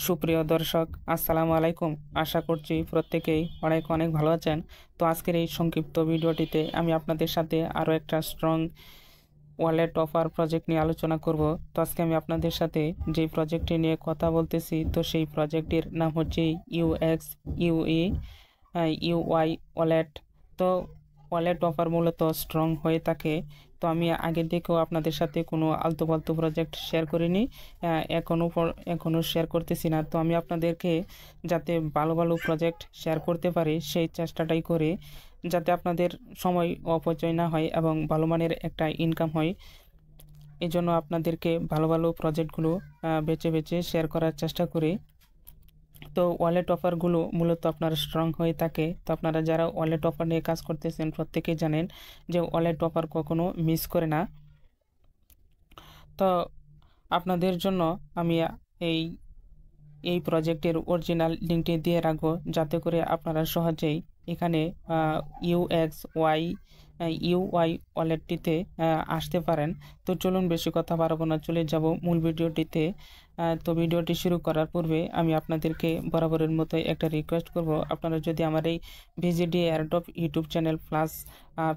সুপ্রিয় দর্শক, আসসালামু আলাইকুম। আশা করছি প্রত্যেকেই অনেক অনেক ভালো আছেন। তো আজকের এই সংক্ষিপ্ত ভিডিওটিতে আমি আপনাদের সাথে আরও একটা স্ট্রং ওয়ালেট অফার প্রজেক্ট নিয়ে আলোচনা করব। তো আজকে আমি আপনাদের সাথে যেই প্রজেক্টটি নিয়ে কথা বলতেছি, তো সেই প্রজেক্টটির নাম হচ্ছে ইউএক্স ইউই ইউআই ওয়ালেট। তো ওয়ালেট অফার মূলত স্ট্রং হয়ে থাকে। তো আমি আগে থেকেও আপনাদের সাথে কোনো আলতু ফালতু প্রজেক্ট শেয়ার করিনি, এখনও শেয়ার করতেছি না। তো আমি আপনাদেরকে যাতে ভালো ভালো প্রজেক্ট শেয়ার করতে পারি সেই চেষ্টাটাই করি, যাতে আপনাদের সময় অপচয় না হয় এবং ভালো মানের একটা ইনকাম হয়। এই জন্য আপনাদেরকে ভালো ভালো প্রজেক্টগুলো বেছে বেছে শেয়ার করার চেষ্টা করি। তো ওয়ালেট অফারগুলো মূলত আপনার স্ট্রং হয়ে থাকে। তো আপনারা যারা ওয়ালেট অফার নিয়ে কাজ করতেছেন প্রত্যেকেই জানেন যে ওয়ালেট অফার কখনো মিস করে না। তো আপনাদের জন্য আমি এই এই প্রজেক্টের অরিজিনাল লিঙ্কটি দিয়ে রাখবো, যাতে করে আপনারা সহজেই এখানে ইউআই ওয়ালেটটিতে আসতে পারেন। তো চলুন বেশি কথা বাড়াবো না, চলে যাব মূল ভিডিওটিতে। তো ভিডিওটি শুরু করার পূর্বে আমি আপনাদেরকে বরাবরের মতো একটা রিকোয়েস্ট করব, আপনারা যদি আমার এই VGD airdrop YouTube channel plus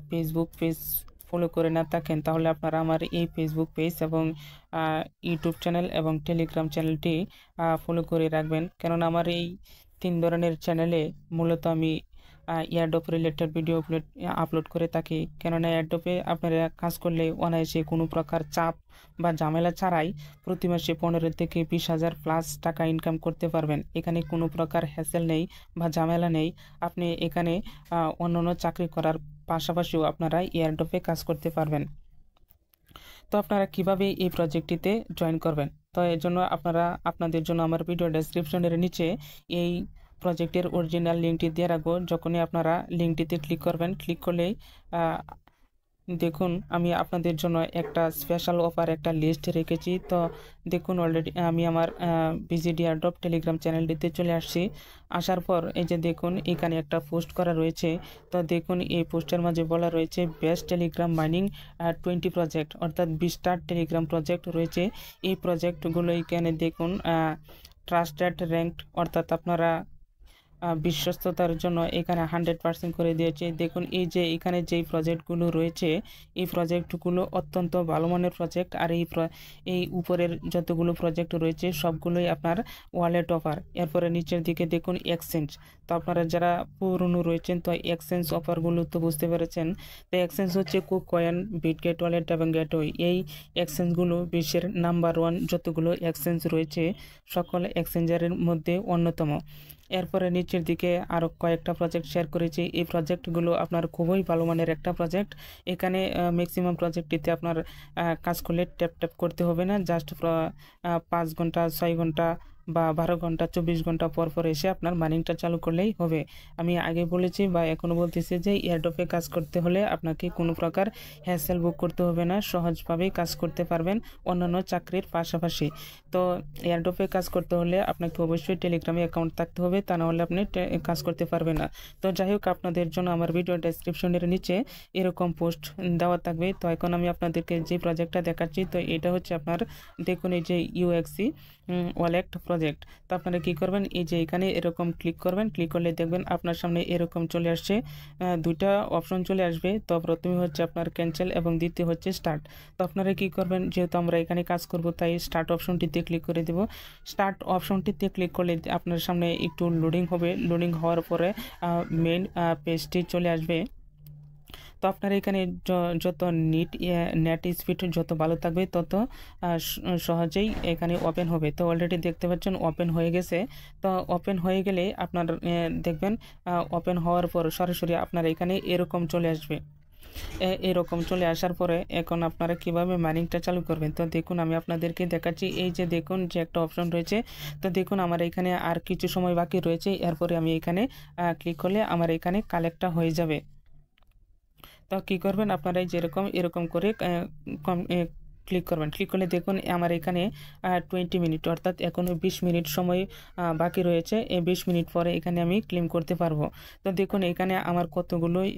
Facebook page follow করে না থাকেন, তাহলে আপনারা আমার এই ফেসবুক পেজ এবং ইউটিউব চ্যানেল এবং টেলিগ্রাম চ্যানেলটি ফলো করে রাখবেন। কেননা আমার এই 3 ধরনের চ্যানেলে মূলত আমি এয়ারড্রপ রিলেটেড ভিডিও আপলোড করে থাকি। কেননা এয়ারড্রপে আপনারা কাজ করলে অনায়াসে কোনো প্রকার চাপ বা ঝামেলা ছাড়াই প্রতি মাসে 15 থেকে 20,000 প্লাস টাকা ইনকাম করতে পারবেন। এখানে কোনো প্রকার হ্যাসেল নেই বা ঝামেলা নেই। আপনি এখানে অন্যান্য চাকরি করার পাশাপাশিও আপনারা এয়ারড্রপে কাজ করতে পারবেন। তো আপনারা কিভাবে এই প্রজেক্টটিতে জয়েন করবেন, তো এর জন্য আপনাদের জন্য আমার ভিডিও ডেসক্রিপশনের নিচে এই প্রজেক্টের অরিজিনাল লিঙ্কটি দিয়ে রাখবো। যখনই আপনারা লিঙ্কটিতে ক্লিক করবেন, ক্লিক করলেই দেখুন আমি আপনাদের জন্য একটা স্পেশাল অফার একটা লিস্ট রেখেছি। তো দেখুন অলরেডি আমি আমার ভিজিডি এয়ারড্রপ টেলিগ্রাম চ্যানেলটিতে চলে আসছি। আসার পর এই যে দেখুন এখানে একটা পোস্ট করা রয়েছে। তো দেখুন এই পোস্টের মাঝে বলা রয়েছে বেস্ট টেলিগ্রাম মাইনিং 20 প্রজেক্ট, অর্থাৎ 20টা টেলিগ্রাম প্রজেক্ট রয়েছে। এই প্রজেক্টগুলো এখানে দেখুন ট্রাস্টেড র্যাঙ্কড, অর্থাৎ আপনারা বিশ্বস্ততার জন্য এখানে 100% করে দিয়েছে। দেখুন এই যে এখানে যেই প্রজেক্টগুলো রয়েছে, এই প্রজেক্টগুলো অত্যন্ত ভালো মানের প্রজেক্ট। আর এই উপরের যতগুলো প্রজেক্ট রয়েছে সবগুলোই আপনার ওয়ালেট অফার। এরপরে নিচের দিকে দেখুন এক্সচেঞ্জ। তো আপনারা যারা পুরনো রয়েছেন, তো এক্সচেঞ্জ অফারগুলো তো বুঝতে পেরেছেন। তো এক্সচেঞ্জ হচ্ছে কুকয়েন, বিটগেট ওয়ালেট এবং গেটওয়ে। এই এক্সচেঞ্জগুলো বিশ্বের নাম্বার 1 যতগুলো এক্সচেঞ্জ রয়েছে সকল এক্সচেঞ্জারের মধ্যে অন্যতম। এরপরে নিচের দিকে আরও কয়েকটা প্রজেক্ট শেয়ার করেছি। এই প্রজেক্টগুলো আপনার খুবই ভালো মানের একটা প্রজেক্ট। এখানে ম্যাক্সিমাম প্রজেক্টটিতে আপনার কাজ করলে ট্যাপ ট্যাপ করতে হবে না, জাস্ট 5 ঘন্টা 6 ঘন্টা বা 12 ঘন্টা 24 ঘন্টা পর পর এসে আপনার মাইনিংটা চালু করলেই হবে। আমি আগে বলেছি বা এখনও বলতেছি যে এয়ারড্রপে কাজ করতে হলে আপনাকে কোনো প্রকার হ্যাসেল বুক করতে হবে না, সহজভাবেই কাজ করতে পারবেন অন্যান্য চাকরির পাশাপাশি। তো এয়ারড্রপে কাজ করতে হলে আপনাকে অবশ্যই টেলিগ্রামে অ্যাকাউন্ট থাকতে হবে, তা না হলে আপনি কাজ করতে পারবেন না। তো যাই হোক, আপনাদের জন্য আমার ভিডিও ডেসক্রিপশনের নিচে এরকম পোস্ট দেওয়া থাকবে। তো এখন আমি আপনাদেরকে যে প্রজেক্টটা দেখাচ্ছি, তো এটা হচ্ছে আপনার দেখুন এই যে ইউএক্সি ওয়ালেট প্রজেক্ট। তো আপনারা কী করবেন, এই যে এখানে এরকম ক্লিক করবেন। ক্লিক করলে দেখবেন আপনার সামনে এরকম চলে আসছে, দুইটা অপশন চলে আসবে। তো প্রথমে হচ্ছে আপনার ক্যান্সেল এবং দ্বিতীয় হচ্ছে স্টার্ট। তো আপনারা কী করবেন, যেহেতু আমরা এখানে কাজ করব তাই স্টার্ট অপশনটিতে ক্লিক করে দেব। স্টার্ট অপশনটিতে ক্লিক করলে আপনার সামনে একটু লোডিং হবে। লোডিং হওয়ার পরে মেইন পেজটি চলে আসবে। তো আপনার এখানে যত নেট স্পিড যত ভালো থাকবে তত সহজেই এখানে ওপেন হবে। তো অলরেডি দেখতে পাচ্ছেন ওপেন হয়ে গেছে। তো ওপেন হয়ে গেলে আপনার দেখবেন ওপেন হওয়ার পর সরাসরি আপনার এখানে এরকম চলে আসবে। এরকম চলে আসার পরে এখন আপনারা কিভাবে মাইনিংটা চালু করবেন, তো দেখুন আমি আপনাদেরকে দেখাচ্ছি। এই যে দেখুন যে একটা অপশন রয়েছে, তো দেখুন আমার এখানে আর কিছু সময় বাকি রয়েছে। এরপরে আমি এখানে ক্লিক করলে আমার এখানে কালেক্টটা হয়ে যাবে। তো কী করবেন আপনারা যেরকম এরকম করে ক্লিক করবেন। ক্লিক করলে দেখুন আমার এখানে 20 মিনিট, অর্থাৎ এখনও 20 মিনিট সময় বাকি রয়েছে। এই 20 মিনিট পরে এখানে আমি ক্লেম করতে পারবো। তো দেখুন এখানে আমার কতগুলোই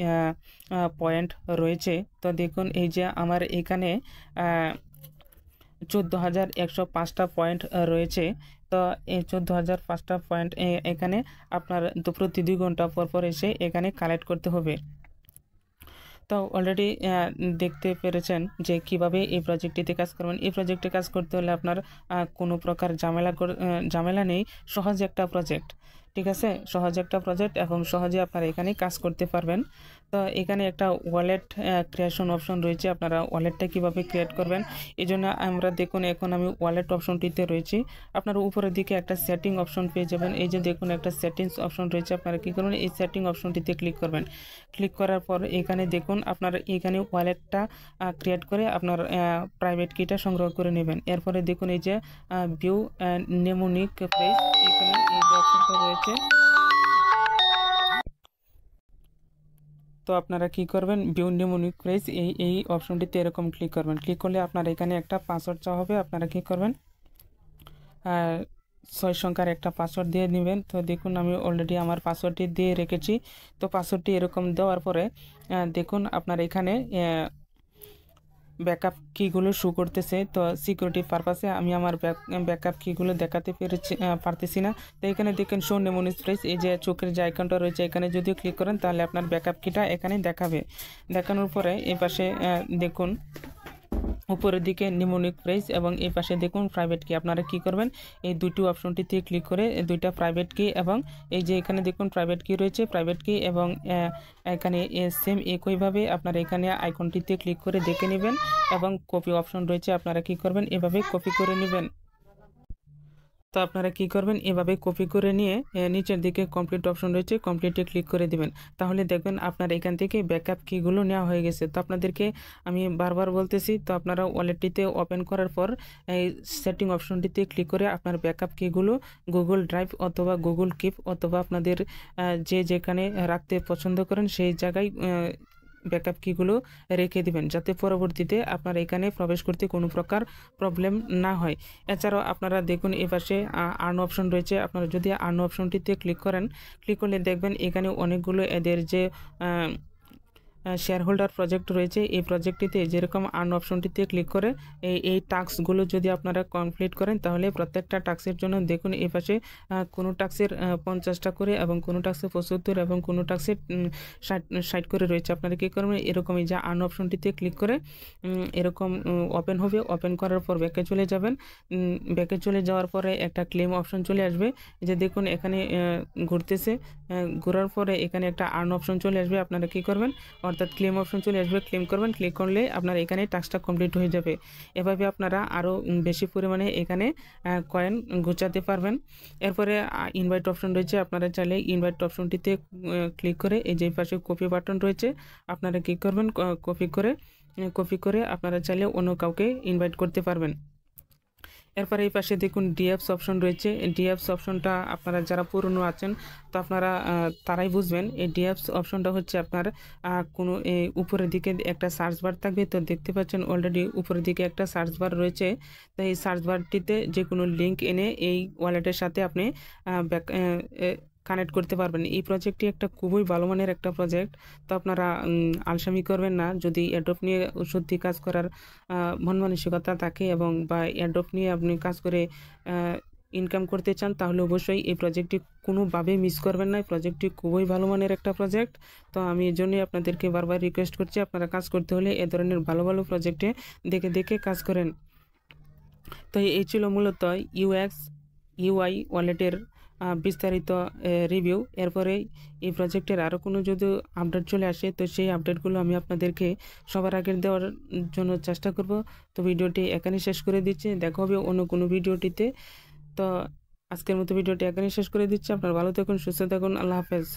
পয়েন্ট রয়েছে। তো দেখুন এই যে আমার এখানে 14,105টা পয়েন্ট রয়েছে। তো তো এই 14,005টা পয়েন্ট এখানে আপনার প্রতি 2 ঘন্টা পর পর এসে এখানে কালেক্ট করতে হবে। তো অলরেডি দেখতে পেরেছেন যে কিভাবে এই প্রজেক্টটিতে কাজ করবেন। এই প্রজেক্টে কাজ করতে হলে আপনার কোনো প্রকার ঝামেলা নেই। সহজ একটা প্রজেক্ট, ঠিক আছে, সহজ একটা প্রজেক্ট এবং সহজে আপনারা এখানে কাজ করতে পারবেন। তো এখানে একটা ওয়ালেট ক্রিয়েশন অপশন রয়েছে, আপনারা ওয়ালেটটা কিভাবে ক্রিয়েট করবেন এই জন্য আমরা দেখুন এখন আমি ওয়ালেট অপশনটিতে রয়েছি। আপনারা উপরের দিকে একটা সেটিং অপশন পেয়ে যাবেন। এই যে দেখুন একটা সেটিংস অপশন রয়েছে, আপনারা কী করবেন এই সেটিং অপশনটিতে ক্লিক করবেন। ক্লিক করার পর এখানে দেখুন আপনারা এখানে ওয়ালেটটা ক্রিয়েট করে আপনার প্রাইভেট কিটা সংগ্রহ করে নেবেন। এরপরে দেখুন এই যে ভিউ নেমোনিক প্রেস, এখানে এই যে অপশনটা রয়েছে। তো আপনারা কি করবেন ভিউ নেমোনিক প্রেস এই অপশনটিতে এরকম ক্লিক করবেন। ক্লিক করলে আপনার এখানে একটা পাসওয়ার্ড চাওয়া হবে। আপনারা কি করবেন 6 সংখ্যার একটা পাসওয়ার্ড দিয়ে নেবেন। তো দেখুন আমি অলরেডি আমার পাসওয়ার্ডটি দিয়ে রেখেছি। তো পাসওয়ার্ডটি এরকম দেওয়ার পরে দেখুন আপনার এখানে ব্যাকআপ কিগুলো শো করতেছে। তো সিকিউরিটি পারপাসে আমি আমার ব্যাকআপ কিগুলো দেখাতে পারতেছি না। তো এখানে দেখেন শো নেমোনিক প্রেস, এই যে চোখের যে আইকনটা রয়েছে এখানে যদি ক্লিক করেন তাহলে আপনার ব্যাকআপ কিটা এখানে দেখাবে। দেখানোর পরে এই পাশে দেখুন উপরের দিকে নেমোনিক প্রেস এবং এই পাশে দেখুন প্রাইভেট কি। আপনারা কি করবেন এই দুটি অপশনটিতে ক্লিক করে দুইটা প্রাইভেট কি এবং এই যে এখানে দেখুন প্রাইভেট কি রয়েছে, প্রাইভেট কি এবং এখানে সেম একইভাবে আপনারা এখানে আইকনটিতে ক্লিক করে দেখে নেবেন এবং কপি অপশন রয়েছে, আপনারা কি করবেন এভাবে কপি করে নেবেন। তো আপনারা কি করবেন এভাবে কপি করে নিয়ে নিচের দিকে কমপ্লিট অপশন রয়েছে, কমপ্লিটে ক্লিক করে দিবেন। তাহলে দেখবেন আপনার এখান থেকে ব্যাকআপ কিগুলো নেওয়া হয়ে গেছে। তো আপনাদেরকে আমি বারবার বলতেছি, তো আপনারা ওয়ালেটটিতে ওপেন করার পর এই সেটিং অপশনটিতে ক্লিক করে আপনার ব্যাকআপ কিগুলো গুগল ড্রাইভ অথবা গুগল কিপ অথবা আপনাদের যেখানে রাখতে পছন্দ করেন সেই জায়গায় ব্যাকআপ কিগুলো রেখে দিবেন, যাতে পরবর্তীতে আপনার এখানে প্রবেশ করতে কোনো প্রকার প্রবলেম না হয়। এছাড়াও আপনারা দেখুন এই পাশে আর্ন অপশন রয়েছে, আপনারা যদি আর্ন অপশনটিতে ক্লিক করেন, ক্লিক করলে দেখবেন এখানে অনেকগুলো এদের যে শেয়ার হোল্ডার প্রজেক্ট রয়েছে এই প্রজেক্টটিতে যেরকম আর্ন অপশনটিতে ক্লিক করে এই টাস্কগুলো যদি আপনারা কমপ্লিট করেন তাহলে প্রত্যেকটা টাস্কের জন্য দেখুন এই পাশে কোনো টাস্কের 50টা করে এবং কোনো টাস্কে 75 এবং কোনো টাস্কে 60 করে রয়েছে। আপনারা কী করবেন এরকম এই যে আর্ন অপশনটিতে ক্লিক করে এরকম ওপেন হবে। ওপেন করার পর ব্যাকে চলে যাবেন। ব্যাকে চলে যাওয়ার পরে একটা ক্লেম অপশন চলে আসবে, যে দেখুন এখানে ঘুরতেছে, ঘোরার পরে এখানে একটা আর্ন অপশন চলে আসবে। আপনারা কী করবেন অর্থাৎ ক্লেম অপশন চলে আসবে, ক্লেম করবেন, ক্লিক করলে আপনার এখানে টাস্কটা কমপ্লিট হয়ে যাবে। এভাবে আপনারা আরও বেশি পরিমাণে এখানে কয়েন গোছাতে পারবেন। এরপরে ইনভাইট অপশন রয়েছে, আপনারা চাইলে ইনভাইট অপশনটিতে ক্লিক করে এই যে পাশে কপি বাটন রয়েছে আপনারা কী করবেন কপি করে আপনারা চাইলে অন্য কাউকে ইনভাইট করতে পারবেন। এরপরে এই পাশে দেখুন ডিএফস অপশন রয়েছে। ডিএফস অপশনটা আপনারা যারা পুরনো আছেন তো আপনারা তারাই বুঝবেন। এই ডিএফস অপশনটা হচ্ছে আপনার কোনো উপরের দিকে একটা সার্চ বার থাকবে, তো দেখতে পাচ্ছেন অলরেডি উপরের দিকে একটা সার্চ বার রয়েছে। তো এই সার্চ বারটিতে যে কোনো লিঙ্ক এনে এই ওয়ালেটের সাথে আপনি কানেক্ট করতে পারবেন। এই প্রজেক্টটি একটা খুবই ভালো মানের একটা প্রজেক্ট। তো আপনারা আলসামি করবেন না, যদি এডোপ নিয়ে সত্যি কাজ করার মন মানসিকতা থাকে এবং বা এডোপ নিয়ে আপনি কাজ করে ইনকাম করতে চান তাহলে অবশ্যই এই প্রজেক্টটি কোনোভাবেই মিস করবেন না। এই প্রজেক্টটি খুবই ভালো মানের একটা প্রজেক্ট। তো আমি এই জন্যই আপনাদেরকে বারবার রিকোয়েস্ট করছি আপনারা কাজ করতে হলে এ ধরনের ভালো ভালো প্রজেক্টে দেখে দেখে কাজ করেন। তো এই ছিল মূলত ইউআই ওয়ালেটের বিস্তারিত রিভিউ। এরপরে এই প্রজেক্টের আরও কোনো যদি আপডেট চলে আসে তো সেই আপডেটগুলো আমি আপনাদেরকে সবার আগে দেওয়ার জন্য চেষ্টা করব। তো ভিডিওটি এখানেই শেষ করে দিচ্ছি, দেখা হবে অন্য কোনো ভিডিওটিতে। তো আজকের মতো ভিডিওটি এখানেই শেষ করে দিচ্ছি। আপনারা ভালো থাকুন, সুস্থ থাকুন, আল্লাহ হাফেজ।